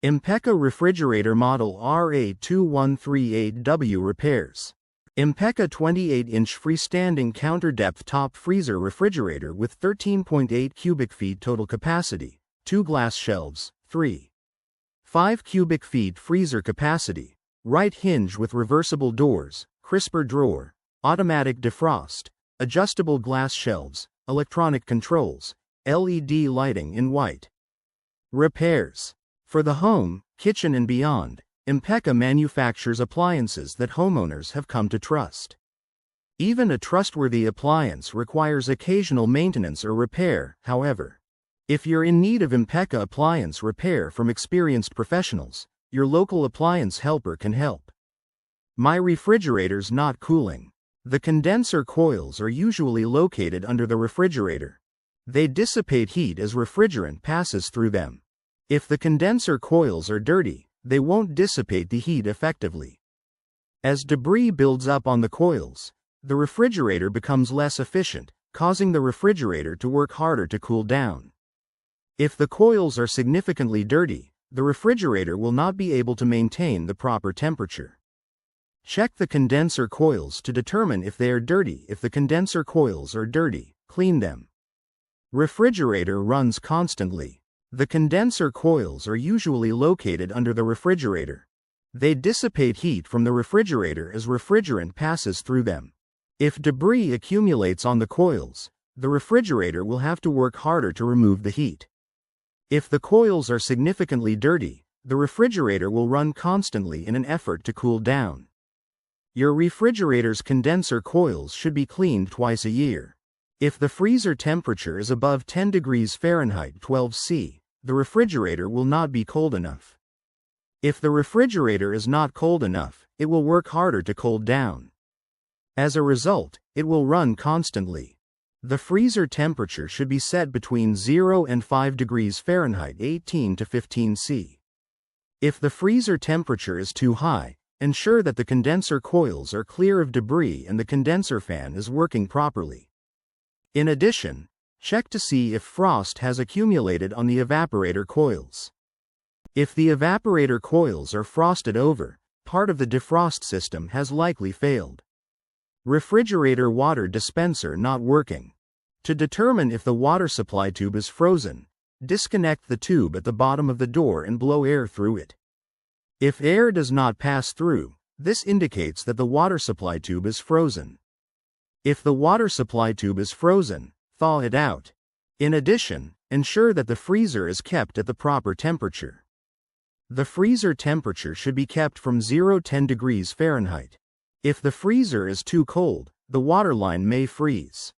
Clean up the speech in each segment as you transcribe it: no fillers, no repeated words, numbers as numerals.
Impecca refrigerator model RA2138W repairs. Impecca 28-inch freestanding counter-depth top freezer refrigerator with 13.8 cubic feet total capacity, 2 glass shelves, 3.5 cubic feet freezer capacity, right hinge with reversible doors, crisper drawer, automatic defrost, adjustable glass shelves, electronic controls, LED lighting in white. Repairs. For the home, kitchen and beyond, Impecca manufactures appliances that homeowners have come to trust. Even a trustworthy appliance requires occasional maintenance or repair, however. If you're in need of Impecca appliance repair from experienced professionals, your local appliance helper can help. My refrigerator's not cooling. The condenser coils are usually located under the refrigerator. They dissipate heat as refrigerant passes through them. If the condenser coils are dirty, they won't dissipate the heat effectively. As debris builds up on the coils, the refrigerator becomes less efficient, causing the refrigerator to work harder to cool down. If the coils are significantly dirty, the refrigerator will not be able to maintain the proper temperature. Check the condenser coils to determine if they are dirty. If the condenser coils are dirty, clean them. Refrigerator runs constantly. The condenser coils are usually located under the refrigerator. They dissipate heat from the refrigerator as refrigerant passes through them. If debris accumulates on the coils, the refrigerator will have to work harder to remove the heat. If the coils are significantly dirty, the refrigerator will run constantly in an effort to cool down. Your refrigerator's condenser coils should be cleaned twice a year. If the freezer temperature is above 10 degrees Fahrenheit 12°C, the refrigerator will not be cold enough. If the refrigerator is not cold enough, it will work harder to cool down. As a result, it will run constantly. The freezer temperature should be set between 0 and 5 degrees Fahrenheit 18 to 15°C. If the freezer temperature is too high, ensure that the condenser coils are clear of debris and the condenser fan is working properly. In addition, check to see if frost has accumulated on the evaporator coils. If the evaporator coils are frosted over, part of the defrost system has likely failed. Refrigerator water dispenser not working. To determine if the water supply tube is frozen, disconnect the tube at the bottom of the door and blow air through it. If air does not pass through, this indicates that the water supply tube is frozen. If the water supply tube is frozen, thaw it out. In addition, ensure that the freezer is kept at the proper temperature. The freezer temperature should be kept from 0 to 10 degrees Fahrenheit. If the freezer is too cold, the water line may freeze.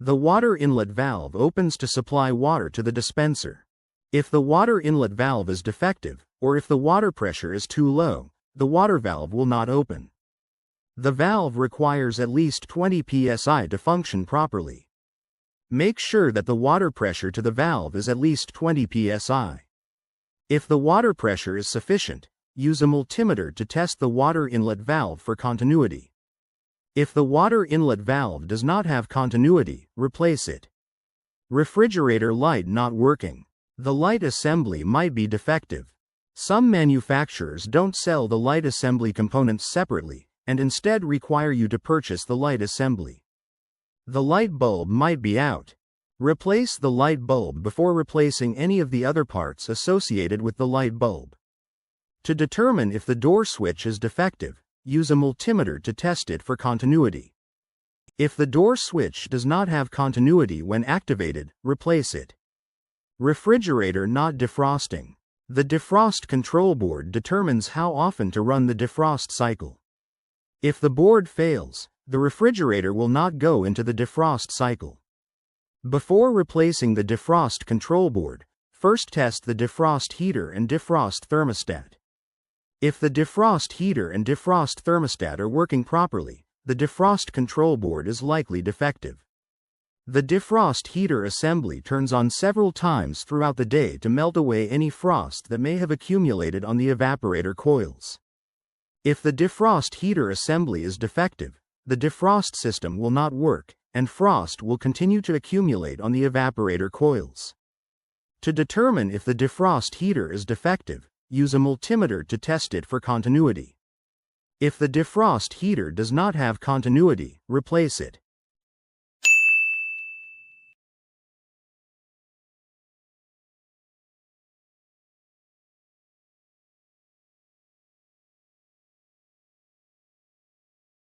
The water inlet valve opens to supply water to the dispenser. If the water inlet valve is defective, or if the water pressure is too low, the water valve will not open. The valve requires at least 20 psi to function properly. Make sure that the water pressure to the valve is at least 20 psi. If the water pressure is sufficient, use a multimeter to test the water inlet valve for continuity. If the water inlet valve does not have continuity, replace it. Refrigerator light not working. The light assembly might be defective. Some manufacturers don't sell the light assembly components separately, and instead require you to purchase the light assembly. The light bulb might be out. Replace the light bulb before replacing any of the other parts associated with the light bulb. To determine if the door switch is defective, use a multimeter to test it for continuity. If the door switch does not have continuity when activated, replace it. Refrigerator not defrosting. The defrost control board determines how often to run the defrost cycle. If the board fails, the refrigerator will not go into the defrost cycle. Before replacing the defrost control board, first test the defrost heater and defrost thermostat. If the defrost heater and defrost thermostat are working properly, the defrost control board is likely defective. The defrost heater assembly turns on several times throughout the day to melt away any frost that may have accumulated on the evaporator coils. If the defrost heater assembly is defective, the defrost system will not work, and frost will continue to accumulate on the evaporator coils. To determine if the defrost heater is defective, use a multimeter to test it for continuity. If the defrost heater does not have continuity, replace it.